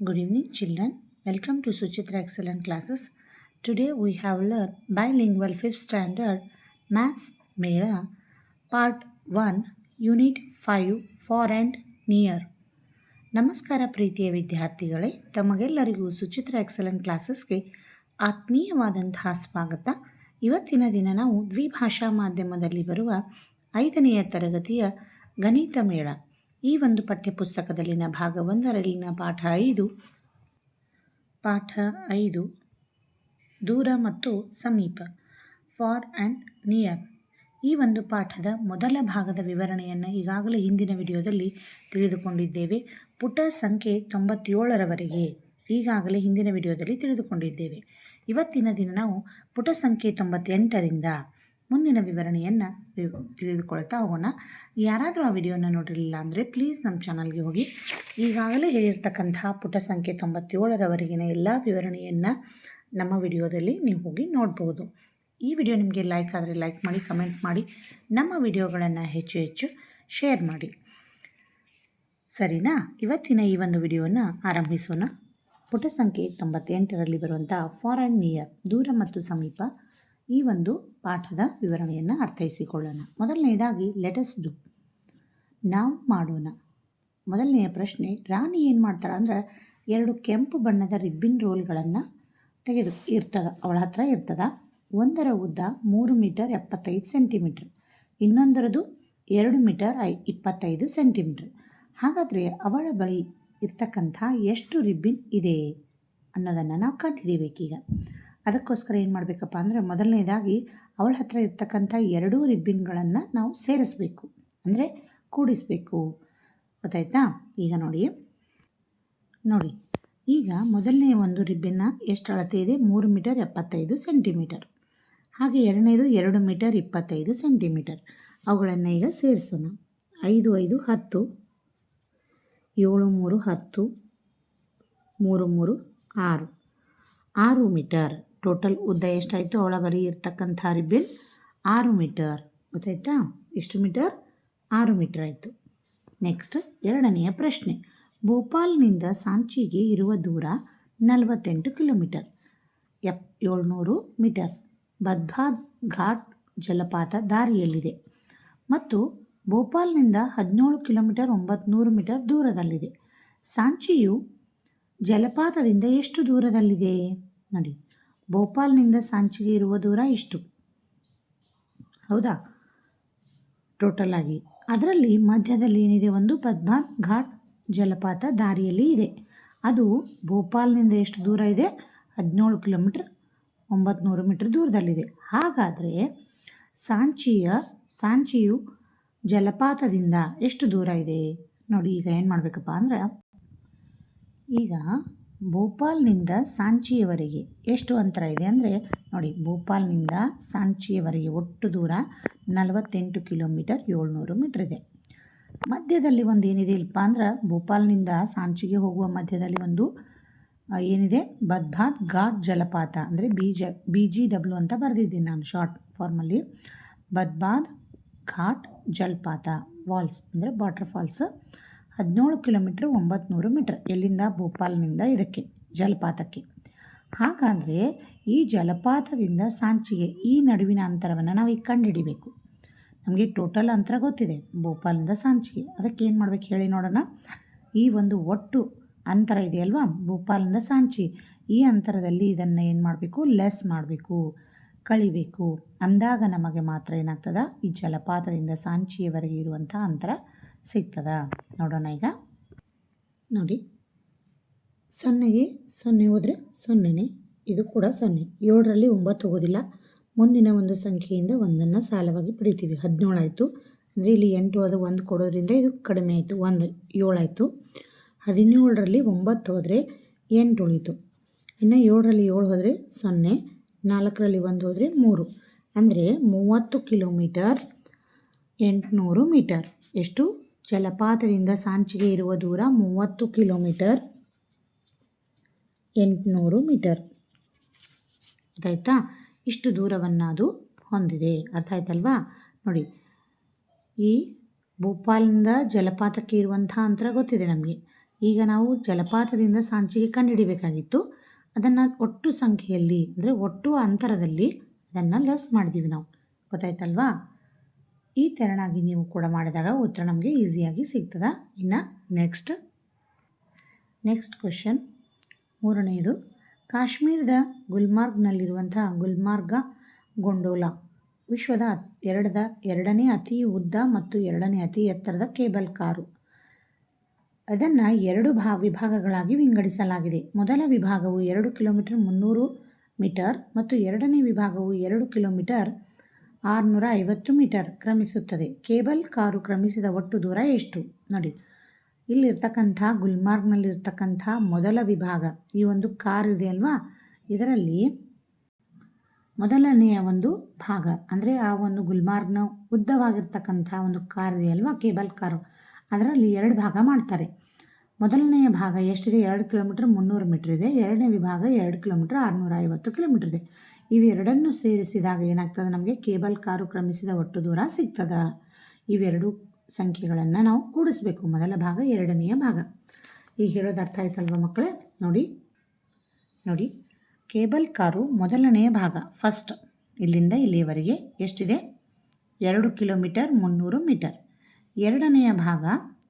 Good evening, children. Welcome to Suchitra Excellent Classes. Today we have learned Bilingual 5th Standard Maths Mera Part 1 Unit 5 Far and Near. ನಮಸ್ಕಾರ ಪ್ರೀತಿಯ ವಿದ್ಯಾರ್ಥಿಗಳೇ, ತಮಗೆಲ್ಲರಿಗೂ Suchitra excellent ಕ್ಲಾಸಸ್ಗೆ ಆತ್ಮೀಯವಾದಂತಹ ಸ್ವಾಗತ. ಇವತ್ತಿನ ದಿನ ನಾವು ದ್ವಿಭಾಷಾ ಮಾಧ್ಯಮದಲ್ಲಿ ಬರುವ 5ನೆಯ ತರಗತಿಯ ಗಣಿತ ಮೇಳ ಈ ಒಂದು ಪಠ್ಯಪುಸ್ತಕದಲ್ಲಿನ ಭಾಗ 1ರಲ್ಲಿನ ಪಾಠ 5 ದೂರ ಮತ್ತು ಸಮೀಪ ಫಾರ್ ಆ್ಯಂಡ್ ನಿಯರ್. ಈ ಒಂದು ಪಾಠದ ಮೊದಲ ಭಾಗದ ವಿವರಣೆಯನ್ನು ಈಗಾಗಲೇ ಹಿಂದಿನ ವಿಡಿಯೋದಲ್ಲಿ ತಿಳಿದುಕೊಂಡಿದ್ದೇವೆ. ಪುಟ ಸಂಖ್ಯೆ 97ರವರೆಗೆ ಈಗಾಗಲೇ ಹಿಂದಿನ ವಿಡಿಯೋದಲ್ಲಿ ತಿಳಿದುಕೊಂಡಿದ್ದೇವೆ. ಇವತ್ತಿನ ದಿನ ನಾವು ಪುಟ ಸಂಖ್ಯೆ 98ರಿಂದ ಮುಂದಿನ ವಿವರಣೆಯನ್ನು ತಿಳಿದುಕೊಳ್ತಾ ಹೋಗೋಣ. ಯಾರಾದರೂ ಆ ವಿಡಿಯೋನ ನೋಡಿರಲಿಲ್ಲ ಅಂದರೆ ಪ್ಲೀಸ್ ನಮ್ಮ ಚಾನಲ್ಗೆ ಹೋಗಿ ಈಗಾಗಲೇ ಹೇಳಿರ್ತಕ್ಕಂತಹ ಪುಟ ಸಂಖ್ಯೆ 97ರವರೆಗಿನ ಎಲ್ಲ ವಿವರಣೆಯನ್ನು ನಮ್ಮ ವಿಡಿಯೋದಲ್ಲಿ ನೀವು ಹೋಗಿ ನೋಡ್ಬೋದು. ಈ ವಿಡಿಯೋ ನಿಮಗೆ ಲೈಕ್ ಆದರೆ ಲೈಕ್ ಮಾಡಿ, ಕಮೆಂಟ್ ಮಾಡಿ, ನಮ್ಮ ವಿಡಿಯೋಗಳನ್ನು ಹೆಚ್ಚು ಹೆಚ್ಚು ಶೇರ್ ಮಾಡಿ. ಸರಿನಾ? ಇವತ್ತಿನ ಈ ಒಂದು ವಿಡಿಯೋನ ಆರಂಭಿಸೋಣ. ಪುಟ ಸಂಖ್ಯೆ 98ರಲ್ಲಿ ಬರುವಂಥ ಫಾರ್ ಆ್ಯಂಡ್ ನಿಯರ್ ದೂರ ಮತ್ತು ಸಮೀಪ ಈ ಒಂದು ಪಾಠದ ವಿವರಣೆಯನ್ನು ಅರ್ಥೈಸಿಕೊಳ್ಳೋಣ. ಮೊದಲನೆಯದಾಗಿ ಲೆಟಸ್ ಡು, ನಾವು ಮಾಡೋಣ. ಮೊದಲನೆಯ ಪ್ರಶ್ನೆ, ರಾಣಿ ಏನು ಮಾಡ್ತಾಳೆ ಅಂದರೆ 2 ಕೆಂಪು ಬಣ್ಣದ ರಿಬ್ಬಿನ್ ರೋಲ್ಗಳನ್ನು ಅವಳ ಹತ್ರ ಇರ್ತದ. ಒಂದರ ಉದ್ದ 3 ಮೀಟರ್ 75 ಸೆಂಟಿಮೀಟ್ರ್, ಇನ್ನೊಂದರದು 2 ಮೀಟರ್ 25 ಸೆಂಟಿಮೀಟ್ರ್. ಹಾಗಾದರೆ ಅವಳ ಬಳಿ ಇರ್ತಕ್ಕಂಥ ಎಷ್ಟು ರಿಬ್ಬಿನ್ ಇದೆ ಅನ್ನೋದನ್ನು ನಾವು ಕಂಡುಹಿಡಿಯಬೇಕೀಗ. ಅದಕ್ಕೋಸ್ಕರ ಏನು ಮಾಡಬೇಕಪ್ಪ ಅಂದರೆ ಮೊದಲನೇದಾಗಿ ಅವಳ ಹತ್ರ ಇರ್ತಕ್ಕಂಥ 2 ರಿಬ್ಬಿನ್ಗಳನ್ನು ನಾವು ಸೇರಿಸಬೇಕು, ಅಂದರೆ ಕೂಡಿಸಬೇಕು. ಗೊತ್ತಾಯ್ತಾ? ಈಗ ನೋಡಿ ಈಗ ಮೊದಲನೇ ಒಂದು ರಿಬ್ಬಿನ್ನ ಎಷ್ಟು ಅಳತೆ ಇದೆ? 3 ಮೀಟರ್ 75 ಸೆಂಟಿಮೀಟರ್. ಹಾಗೆ ಎರಡನೇದು 2 ಮೀಟರ್ 25 ಸೆಂಟಿಮೀಟರ್. ಅವುಗಳನ್ನು ಈಗ ಸೇರಿಸೋಣ. 5 5 10, 7 3 10, 3 3 6, 6 ಮೀಟರ್. ಟೋಟಲ್ ಉದ್ದ ಎಷ್ಟಾಯಿತು? ಅವಳ ಬಳಿ ಇರ್ತಕ್ಕಂಥ ರಿಬ್ಬಿನ್ 6 ಮೀಟರ್. ಗೊತ್ತಾಯ್ತಾ? ಎಷ್ಟು ಮೀಟರ್? 6 ಮೀಟರ್ ಆಯಿತು. ನೆಕ್ಸ್ಟ್ ಎರಡನೆಯ ಪ್ರಶ್ನೆ, ಭೋಪಾಲ್ನಿಂದ ಸಾಂಚಿಗೆ ಇರುವ ದೂರ 48 ಕಿಲೋಮೀಟರ್ 700 ಮೀಟರ್. ಬದ್ಬಾದ್ ಘಾಟ್ ಜಲಪಾತ ದಾರಿಯಲ್ಲಿದೆ ಮತ್ತು ಭೋಪಾಲ್ನಿಂದ 17 ಕಿಲೋಮೀಟರ್ 900 ಮೀಟರ್ ದೂರದಲ್ಲಿದೆ. ಸಾಂಚಿಯು ಜಲಪಾತದಿಂದ ಎಷ್ಟು ದೂರದಲ್ಲಿದೆ? ನೋಡಿ, ಭೋಪಾಲ್ನಿಂದ ಸಾಂಚಿಗೆ ಇರುವ ದೂರ ಇಷ್ಟು, ಹೌದಾ? ಟೋಟಲ್ ಆಗಿ ಅದರಲ್ಲಿ ಮಧ್ಯದಲ್ಲಿ ಏನಿದೆ? ಒಂದು ಬದ್ಬಾದ್ ಘಾಟ್ ಜಲಪಾತ ದಾರಿಯಲ್ಲಿ ಇದೆ. ಅದು ಭೋಪಾಲ್ನಿಂದ ಎಷ್ಟು ದೂರ ಇದೆ? 17 ಕಿಲೋಮೀಟರ್ 900 ಮೀಟರ್ ದೂರದಲ್ಲಿದೆ. ಹಾಗಾದರೆ ಸಾಂಚಿಯು ಜಲಪಾತದಿಂದ ಎಷ್ಟು ದೂರ ಇದೆ? ನೋಡಿ, ಈಗ ಏನು ಮಾಡಬೇಕಪ್ಪ ಅಂದರೆ, ಈಗ ಭೋಪಾಲ್ನಿಂದ ಸಾಂಚಿಯವರೆಗೆ ಎಷ್ಟು ಅಂತರ ಇದೆ ಅಂದರೆ ನೋಡಿ, ಭೋಪಾಲ್ನಿಂದ ಸಾಂಚಿಯವರೆಗೆ ಒಟ್ಟು ದೂರ 48 ಕಿಲೋಮೀಟರ್ 700 ಮೀಟರ್ ಇದೆ. ಮಧ್ಯದಲ್ಲಿ ಒಂದು ಏನಿದೆ ಇಲ್ಲಪ್ಪ ಅಂದ್ರೆ, ಭೋಪಾಲ್ನಿಂದ ಸಾಂಚಿಗೆ ಹೋಗುವ ಮಧ್ಯದಲ್ಲಿ ಒಂದು ಏನಿದೆ? ಬದ್ಬಾದ್ ಘಾಟ್ ಜಲಪಾತ, ಅಂದರೆ BGW ಅಂತ ಬರೆದಿದ್ದೀನಿ ನಾನು ಶಾರ್ಟ್ ಫಾರ್ಮಲ್ಲಿ. ಬದ್ಬಾದ್ ಘಾಟ್ ಜಲಪಾತ ವಾಲ್ಸ್ ಅಂದರೆ ವಾಟರ್ ಫಾಲ್ಸ್ 17 ಕಿಲೋಮೀಟ್ರ್ 900 ಮೀಟರ್. ಎಲ್ಲಿಂದ? ಭೋಪಾಲ್ನಿಂದ ಇದಕ್ಕೆ ಜಲಪಾತಕ್ಕೆ. ಹಾಗಾದರೆ ಈ ಜಲಪಾತದಿಂದ ಸಾಂಚಿಗೆ ಈ ನಡುವಿನ ಅಂತರವನ್ನು ನಾವು ಈಗ ಕಂಡುಹಿಡಿಬೇಕು. ನಮಗೆ ಟೋಟಲ್ ಅಂತರ ಗೊತ್ತಿದೆ ಭೋಪಾಲ್ನಿಂದ ಸಾಂಚಿಗೆ. ಅದಕ್ಕೆ ಏನು ಮಾಡಬೇಕು ಹೇಳಿ ನೋಡೋಣ. ಈ ಒಂದು ಒಟ್ಟು ಅಂತರ ಇದೆಯಲ್ವಾ ಭೋಪಾಲ್ನಿಂದ ಸಾಂಚಿ, ಈ ಅಂತರದಲ್ಲಿ ಇದನ್ನು ಏನು ಮಾಡಬೇಕು? ಲೆಸ್ ಮಾಡಬೇಕು, ಕಳಿಬೇಕು. ಅಂದಾಗ ನಮಗೆ ಮಾತ್ರ ಏನಾಗ್ತದ? ಈ ಜಲಪಾತದಿಂದ ಸಾಂಚಿಯವರೆಗೆ ಇರುವಂಥ ಅಂತರ ಸಿಗ್ತದ. ನೋಡೋಣ ಈಗ. ನೋಡಿ, 0ಗೆ 0 ಹೋದರೆ 0ನೇ, ಇದು ಕೂಡ 0. 7ರಲ್ಲಿ 9 ಹೋಗೋದಿಲ್ಲ. ಮುಂದಿನ ಒಂದು ಸಂಖ್ಯೆಯಿಂದ 1ಅನ್ನು ಸಾಲವಾಗಿ ಪಡಿತೀವಿ. 17 ಆಯಿತು. ಅಂದರೆ ಇಲ್ಲಿ 8 ಅದು 1 ಕೊಡೋದ್ರಿಂದ ಇದು ಕಡಿಮೆ ಆಯಿತು. 1 7 ಆಯಿತು. 17ರಲ್ಲಿ 9 ಹೋದರೆ 8 ಉಳಿತು. ಇನ್ನು 7ರಲ್ಲಿ 7 ಹೋದರೆ 0, 4ರಲ್ಲಿ 1 ಹೋದರೆ 3, ಅಂದರೆ 30 ಕಿಲೋಮೀಟರ್ 800 ಮೀಟರ್. ಎಷ್ಟು? ಜಲಪಾತದಿಂದ ಸಾಂಚಿಗೆ ಇರುವ ದೂರ 30 ಕಿಲೋಮೀಟರ್ 800 ಮೀಟರ್. ಅರ್ಥಾಯ್ತಾ? ಇಷ್ಟು ದೂರವನ್ನು ಅದು ಹೊಂದಿದೆ. ಅರ್ಥ ಆಯ್ತಲ್ವಾ? ನೋಡಿ, ಈ ಭೋಪಾಲ್ನಿಂದ ಜಲಪಾತಕ್ಕೆ ಇರುವಂಥ ಅಂತರ ಗೊತ್ತಿದೆ ನಮಗೆ. ಈಗ ನಾವು ಜಲಪಾತದಿಂದ ಸಾಂಚಿಗೆ ಕಂಡುಹಿಡಿಬೇಕಾಗಿತ್ತು. ಅದನ್ನು ಒಟ್ಟು ಸಂಖ್ಯೆಯಲ್ಲಿ ಅಂದರೆ ಒಟ್ಟು ಅಂತರದಲ್ಲಿ ಅದನ್ನು ಲೆಸ್ ಮಾಡಿದ್ದೀವಿ ನಾವು. ಗೊತ್ತಾಯ್ತಲ್ವಾ? ಈ ತೆರನಾಗಿ ನೀವು ಕೂಡ ಮಾಡಿದಾಗ ಉತ್ತರ ನಮಗೆ ಈಸಿಯಾಗಿ ಸಿಗ್ತದೆ. ಇನ್ನು ನೆಕ್ಸ್ಟ್ ಕ್ವೆಶನ್ 3ನೇದು. ಕಾಶ್ಮೀರದ ಗುಲ್ಮಾರ್ಗ್ನಲ್ಲಿರುವಂತಹ ಗುಲ್ಮಾರ್ಗ ಗೊಂಡೋಲಾ ವಿಶ್ವದ ಎರಡನೇ ಅತಿ ಉದ್ದ ಮತ್ತು ಎರಡನೇ ಅತಿ ಎತ್ತರದ ಕೇಬಲ್ ಕಾರು. ಅದನ್ನು 2 ವಿಭಾಗಗಳಾಗಿ ವಿಂಗಡಿಸಲಾಗಿದೆ. ಮೊದಲ ವಿಭಾಗವು 2 ಕಿಲೋಮೀಟರ್ 300 ಮೀಟರ್ ಮತ್ತು ಎರಡನೇ ವಿಭಾಗವು 2 ಕಿಲೋಮೀಟರ್ 650 ಮೀಟರ್ ಕ್ರಮಿಸುತ್ತದೆ. ಕೇಬಲ್ ಕಾರು ಕ್ರಮಿಸಿದ ಒಟ್ಟು ದೂರ ಎಷ್ಟು? ನೋಡಿ, ಇಲ್ಲಿರ್ತಕ್ಕಂಥ ಗುಲ್ಮಾರ್ಗ್ನಲ್ಲಿರ್ತಕ್ಕಂಥ ಮೊದಲ ವಿಭಾಗ, ಈ ಒಂದು ಕಾರ್ ಇದೆ ಅಲ್ವಾ, ಇದರಲ್ಲಿ ಮೊದಲನೆಯ ಒಂದು ಭಾಗ ಅಂದರೆ ಆ ಒಂದು ಗುಲ್ಮಾರ್ಗ್ನ ಉದ್ದವಾಗಿರ್ತಕ್ಕಂಥ ಒಂದು ಕಾರ್ ಇದೆ ಅಲ್ವಾ, ಕೇಬಲ್ ಕಾರು, ಅದರಲ್ಲಿ 2 ಭಾಗ ಮಾಡ್ತಾರೆ. ಮೊದಲನೆಯ ಭಾಗ ಎಷ್ಟಿದೆ? 2 ಕಿಲೋಮೀಟರ್ 300 ಮೀಟರ್ ಇದೆ. ಎರಡನೇ ವಿಭಾಗ 2 ಕಿಲೋಮೀಟರ್ 650 ಕಿಲೋಮೀಟರ್ ಇದೆ. ಇವೆರಡನ್ನು ಸೇರಿಸಿದಾಗ ಏನಾಗ್ತದೆ? ನಮಗೆ ಕೇಬಲ್ ಕಾರು ಕ್ರಮಿಸಿದ ಒಟ್ಟು ದೂರ ಸಿಗ್ತದೆ. ಇವೆರಡು ಸಂಖ್ಯೆಗಳನ್ನು ನಾವು ಕೂಡಿಸ್ಬೇಕು, ಮೊದಲ ಭಾಗ ಎರಡನೆಯ ಭಾಗ. ಈಗ ಹೇಳೋದು ಅರ್ಥ ಆಯ್ತಲ್ವ ಮಕ್ಕಳೇ? ನೋಡಿ, ಕೇಬಲ್ ಕಾರು ಮೊದಲನೆಯ ಭಾಗ ಫಸ್ಟ್, ಇಲ್ಲಿಂದ ಇಲ್ಲಿಯವರೆಗೆ ಎಷ್ಟಿದೆ? 2 ಕಿಲೋಮೀಟರ್ 300 ಮೀಟರ್. ಎರಡನೆಯ ಭಾಗ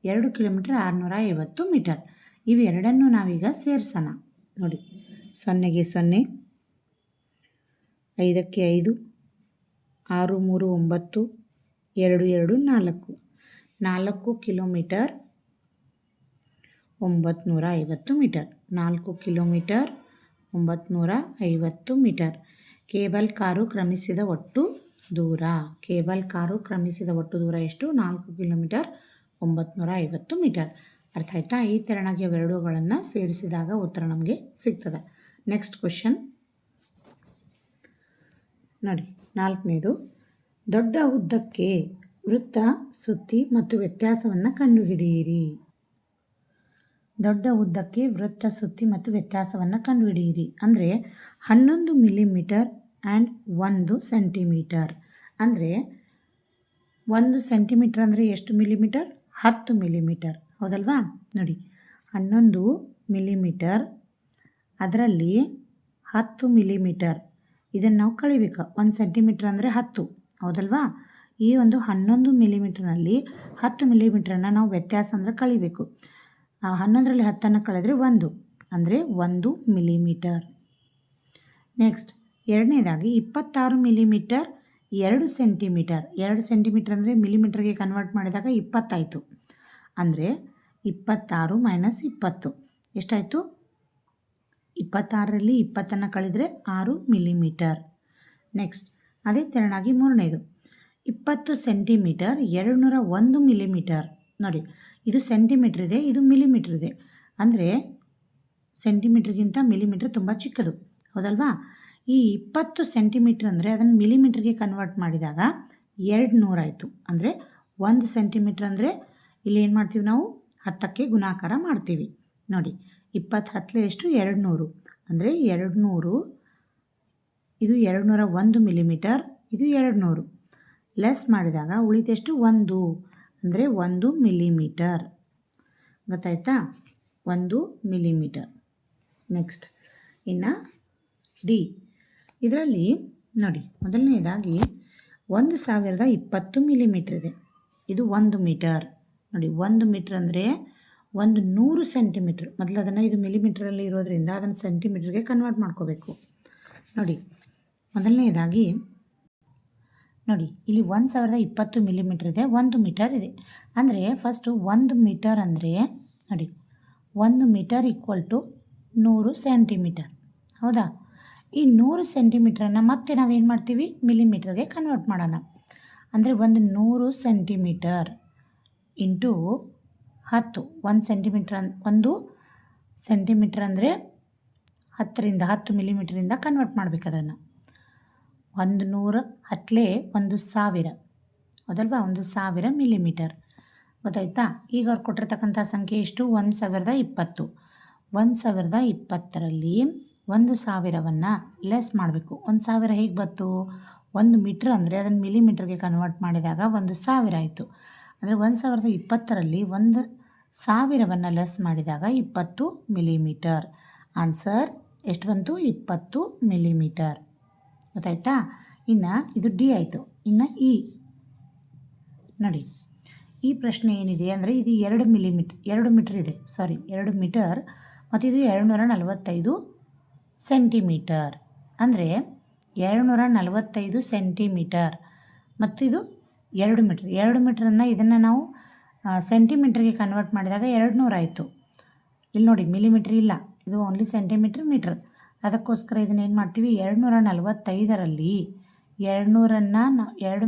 2 ಕಿಲೋಮೀಟರ್ 650 ಮೀಟರ್. ಇವೆರಡನ್ನು ನಾವೀಗ ಸೇರಿಸೋಣ. ನೋಡಿ, 0ಗೆ 0, 5ಕ್ಕೆ 5, 6 3 9, 2 2 4, 4 kilometre 950 metre. 4 kilometre 950 metre. Cable car ಕ್ರಮಿಸಿದ ಒಟ್ಟು ದೂರ. ಕೇಬಲ್ ಕಾರು ಕ್ರಮಿಸಿದ ಒಟ್ಟು ದೂರ ಎಷ್ಟು? 4 ಕಿಲೋಮೀಟರ್ 950 ಮೀಟರ್. ಅರ್ಥ ಆಯ್ತಾ? ಈ ತೆರನಾಗಿ ಅವೆರಡುಗಳನ್ನು ಸೇರಿಸಿದಾಗ ಉತ್ತರ ನಮಗೆ ಸಿಗ್ತದೆ. ನೆಕ್ಸ್ಟ್ ಕ್ವೆಶನ್ ನೋಡಿ, 4ನೇದು. ದೊಡ್ಡ ಉದ್ದಕ್ಕೆ ವೃತ್ತ, ಸುತ್ತಿ ಮತ್ತು ವ್ಯತ್ಯಾಸವನ್ನು ಕಂಡುಹಿಡಿಯಿರಿ. ದೊಡ್ಡ ಉದ್ದಕ್ಕೆ ವೃತ್ತ, ಸುತ್ತಿ ಮತ್ತು ವ್ಯತ್ಯಾಸವನ್ನು ಕಂಡುಹಿಡಿಯಿರಿ ಅಂದರೆ 11 ಮಿಲಿಮೀಟರ್ ಆ್ಯಂಡ್ 1 ಸೆಂಟಿಮೀಟರ್. ಅಂದರೆ 1 ಸೆಂಟಿಮೀಟರ್ ಅಂದರೆ ಎಷ್ಟು ಮಿಲಿಮೀಟರ್? 10 ಮಿಲಿಮೀಟರ್. ಹೌದಲ್ವಾ? ನೋಡಿ, 11 ಮಿಲಿಮೀಟರ್, ಅದರಲ್ಲಿ 10 ಮಿಲಿಮೀಟರ್, ಇದನ್ನು ನಾವು ಕಳಿಬೇಕು. 1 ಸೆಂಟಿಮೀಟರ್ ಅಂದರೆ 10. ಹೌದಲ್ವಾ? ಈ ಒಂದು 11 ಮಿಲಿಮೀಟರ್ನಲ್ಲಿ 10 ಮಿಲಿಮೀಟ್ರನ್ನು ನಾವು ವ್ಯತ್ಯಾಸ ಅಂದರೆ ಕಳಿಬೇಕು. 11ರಲ್ಲಿ 10 ಕಳೆದ್ರೆ 1 ಅಂದರೆ 1 ಮಿಲಿಮೀಟರ್. ನೆಕ್ಸ್ಟ್ ಎರಡನೇದಾಗಿ 26 ಮಿಲಿಮೀಟರ್ 2 ಸೆಂಟಿಮೀಟರ್. 2 ಸೆಂಟಿಮೀಟರ್ ಅಂದರೆ ಮಿಲಿಮೀಟರ್ಗೆ ಕನ್ವರ್ಟ್ ಮಾಡಿದಾಗ 20 ಆಯಿತು. ಅಂದರೆ 26 ಮೈನಸ್ 20 ಎಷ್ಟಾಯಿತು? 26ರಲ್ಲಿ 20 ಕಳೆದರೆ 6 ಮಿಲಿಮೀಟರ್. ನೆಕ್ಸ್ಟ್ ಅದೇ ತೆರನಾಗಿ 3ನೇದು. 20 ಸೆಂಟಿಮೀಟರ್ 201 ಮಿಲಿಮೀಟರ್. ನೋಡಿ, ಇದು ಸೆಂಟಿಮೀಟ್ರ್ ಇದೆ, ಇದು ಮಿಲಿಮೀಟ್ರ್ ಇದೆ. ಅಂದರೆ ಸೆಂಟಿಮೀಟ್ರಿಗಿಂತ ಮಿಲಿಮೀಟ್ರ್ ತುಂಬ ಚಿಕ್ಕದು. ಹೌದಲ್ವಾ? ಈ 20 ಸೆಂಟಿಮೀಟ್ರ್ ಅಂದರೆ ಅದನ್ನು ಮಿಲಿಮೀಟ್ರಿಗೆ ಕನ್ವರ್ಟ್ ಮಾಡಿದಾಗ 200 ಆಯಿತು. ಅಂದರೆ 1 ಸೆಂಟಿಮೀಟ್ರ್ ಅಂದರೆ ಇಲ್ಲಿ ಏನು ಮಾಡ್ತೀವಿ ನಾವು? 10ಕ್ಕೆ ಗುಣಾಕಾರ ಮಾಡ್ತೀವಿ. ನೋಡಿ, 20 10 ಎಷ್ಟು? 200. ಅಂದರೆ 200, ಇದು 201 ಮಿಲಿಮೀಟರ್, ಇದು 200. ಲೆಸ್ ಮಾಡಿದಾಗ ಉಳಿದೆಷ್ಟು? 1 ಅಂದರೆ 1 ಮಿಲಿಮೀಟರ್. ಗೊತ್ತಾಯ್ತಾ? 1 ಮಿಲಿಮೀಟರ್. ನೆಕ್ಸ್ಟ್ ಇನ್ನು ಡಿ. ಇದರಲ್ಲಿ ನೋಡಿ, ಮೊದಲನೇದಾಗಿ 1020 ಮಿಲಿಮೀಟ್ರ್ ಇದೆ. ಇದು 1 ಮೀಟರ್. ನೋಡಿ, 1 ಮೀಟ್ರ್ ಅಂದರೆ 100 ಸೆಂಟಿಮೀಟ್ರ್. ಮೊದಲು ಅದನ್ನು, ಇದು ಮಿಲಿಮೀಟ್ರಲ್ಲಿ ಇರೋದ್ರಿಂದ ಅದನ್ನು ಸೆಂಟಿಮೀಟ್ರಿಗೆ ಕನ್ವರ್ಟ್ ಮಾಡ್ಕೋಬೇಕು. ನೋಡಿ, ಮೊದಲನೇದಾಗಿ ನೋಡಿ, ಇಲ್ಲಿ 1020 ಮಿಲಿಮೀಟ್ರ್ ಇದೆ, 1 ಮೀಟರ್ ಇದೆ. ಅಂದರೆ ಫಸ್ಟು 1 ಮೀಟರ್ ಅಂದರೆ ನೋಡಿ, 1 ಮೀಟರ್ ಈಕ್ವಲ್ ಟು 100 ಸೆಂಟಿಮೀಟರ್. ಹೌದಾ? ಈ 100 ಸೆಂಟಿಮೀಟ್ರನ್ನು ಮತ್ತೆ ನಾವೇನು ಮಾಡ್ತೀವಿ? ಮಿಲಿಮೀಟ್ರಿಗೆ ಕನ್ವರ್ಟ್ ಮಾಡೋಣ. ಅಂದರೆ 100 ಸೆಂಟಿಮೀಟರ್ ಇಂಟು 10. 1 ಸೆಂಟಿಮೀಟ್ರ್ ಅಂದರೆ 10 ಮಿಲಿಮೀಟ್ರಿಂದ ಕನ್ವರ್ಟ್ ಮಾಡಬೇಕು ಅದನ್ನು. 100 10 1000. ಹೌದಲ್ವಾ? 1000 ಮಿಲಿಮೀಟರ್. ಗೊತ್ತಾಯ್ತಾ? ಈಗ ಅವ್ರು ಕೊಟ್ಟಿರ್ತಕ್ಕಂಥ ಸಂಖ್ಯೆ ಎಷ್ಟು? 1020. 1020ರಲ್ಲಿ 1000ವನ್ನು ಲೆಸ್ ಮಾಡಬೇಕು. 1000 ಹೇಗೆ ಬಂತು? 1 ಮೀಟ್ರ್ ಅಂದರೆ ಅದನ್ನು ಮಿಲಿಮೀಟ್ರಿಗೆ ಕನ್ವರ್ಟ್ ಮಾಡಿದಾಗ 1000 ಆಯಿತು. ಅಂದರೆ 1020ರಲ್ಲಿ 1 1000ವನ್ನು ಲೆಸ್ ಮಾಡಿದಾಗ 20 ಮಿಲಿಮೀಟರ್. ಆನ್ಸರ್ ಎಷ್ಟು ಬಂತು? 20 ಮಿಲಿಮೀಟರ್. ಗೊತ್ತಾಯ್ತಾ? ಇನ್ನು ಇದು ಡಿ ಆಯಿತು. ಇನ್ನು ಇ ನೋಡಿ, ಈ ಪ್ರಶ್ನೆ ಏನಿದೆ ಅಂದರೆ ಇದು 2 ಮೀಟರ್ ಇದೆ. 2 ಮೀಟರ್ ಮತ್ತು ಇದು 245 ಸೆಂಟಿಮೀಟರ್. ಅಂದರೆ 245 ಸೆಂಟಿಮೀಟರ್ ಮತ್ತು ಇದು 2 ಮೀಟರ್. 2 ಮೀಟ್ರನ್ನು ಇದನ್ನು ನಾವು ಸೆಂಟಿಮೀಟ್ರಿಗೆ ಕನ್ವರ್ಟ್ ಮಾಡಿದಾಗ 200 ಆಯಿತು. ಇಲ್ಲಿ ನೋಡಿ, ಮಿಲಿಮೀಟ್ರ್ ಇಲ್ಲ, ಇದು ಓನ್ಲಿ ಸೆಂಟಿಮೀಟ್ರ್, ಮೀಟ್ರ್. ಅದಕ್ಕೋಸ್ಕರ ಇದನ್ನು ಏನು ಮಾಡ್ತೀವಿ, 245ರಲ್ಲಿ 200ನ್ನು 2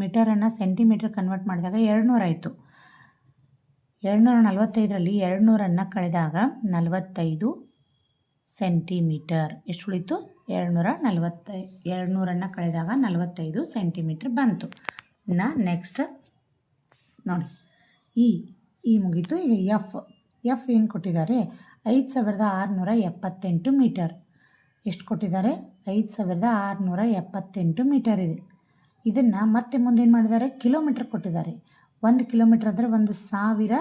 ಮೀಟರನ್ನು ಸೆಂಟಿಮೀಟ್ರ್ ಕನ್ವರ್ಟ್ ಮಾಡಿದಾಗ 200 ಆಯಿತು. 245ರಲ್ಲಿ 200ನ್ನು ಕಳೆದಾಗ 45 ಸೆಂಟಿಮೀಟರ್. ಎಷ್ಟು ಉಳಿತು? 200ನ್ನು ಕಳೆದಾಗ 45 ಸೆಂಟಿಮೀಟ್ರ್ ಬಂತು. ಇನ್ನು ನೆಕ್ಸ್ಟ್ ನೋಡಿ, ಈ ಮುಗೀತು. ಈಗ ಎಫ್ ಏನು ಕೊಟ್ಟಿದ್ದಾರೆ? 5678 ಮೀಟರ್. ಎಷ್ಟು ಕೊಟ್ಟಿದ್ದಾರೆ? 5678 ಮೀಟರ್ ಇದೆ. ಇದನ್ನು ಮತ್ತೆ ಮುಂದೆ ಏನು ಮಾಡಿದ್ದಾರೆ? ಕಿಲೋಮೀಟ್ರ್ ಕೊಟ್ಟಿದ್ದಾರೆ. 1 ಕಿಲೋಮೀಟ್ರ್ ಅಂದರೆ 1000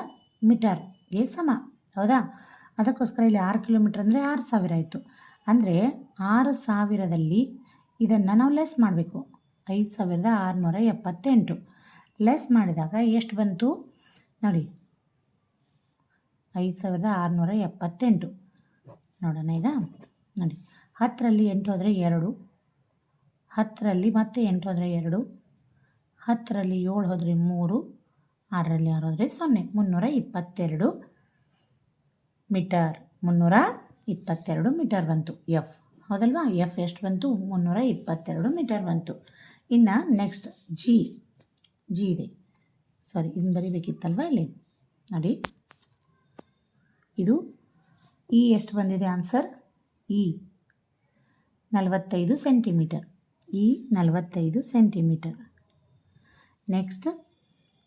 ಮೀಟರ್ಗೆ ಸಮ, ಹೌದಾ? ಅದಕ್ಕೋಸ್ಕರ ಇಲ್ಲಿ 6 ಕಿಲೋಮೀಟ್ರ್ ಅಂದರೆ 6000 ಆಯಿತು. ಅಂದರೆ 6000ದಲ್ಲಿ ಇದನ್ನು ನಾವು ಲೆಸ್ ಮಾಡಬೇಕು. 5678 ಲೆಸ್ ಮಾಡಿದಾಗ ಎಷ್ಟು ಬಂತು ನೋಡಿ? 5678. ನೋಡೋಣ ಈಗ. ನೋಡಿ, 10ರಲ್ಲಿ 8 ಹೋದರೆ 2, 10ರಲ್ಲಿ ಮತ್ತೆ 8 ಹೋದರೆ 2, 10ರಲ್ಲಿ 7 ಹೋದರೆ 3, 6ರಲ್ಲಿ 6 ಹೋದರೆ 0. 322 ಮೀಟರ್. 322 ಮೀಟರ್ ಬಂತು ಎಫ್, ಹೌದಲ್ವಾ? ಎಫ್ ಎಷ್ಟು ಬಂತು? 322 ಮೀಟರ್ ಬಂತು. ಇನ್ನು ನೆಕ್ಸ್ಟ್ ಜಿ ಇದೆ. ಇದನ್ನು ಬರೀಬೇಕಿತ್ತಲ್ವ ಇಲ್ಲಿ. ನೋಡಿ, ಇದು ಇ ಎಷ್ಟು ಬಂದಿದೆ? Answer e 45 centimetre. E 45 centimetre. Next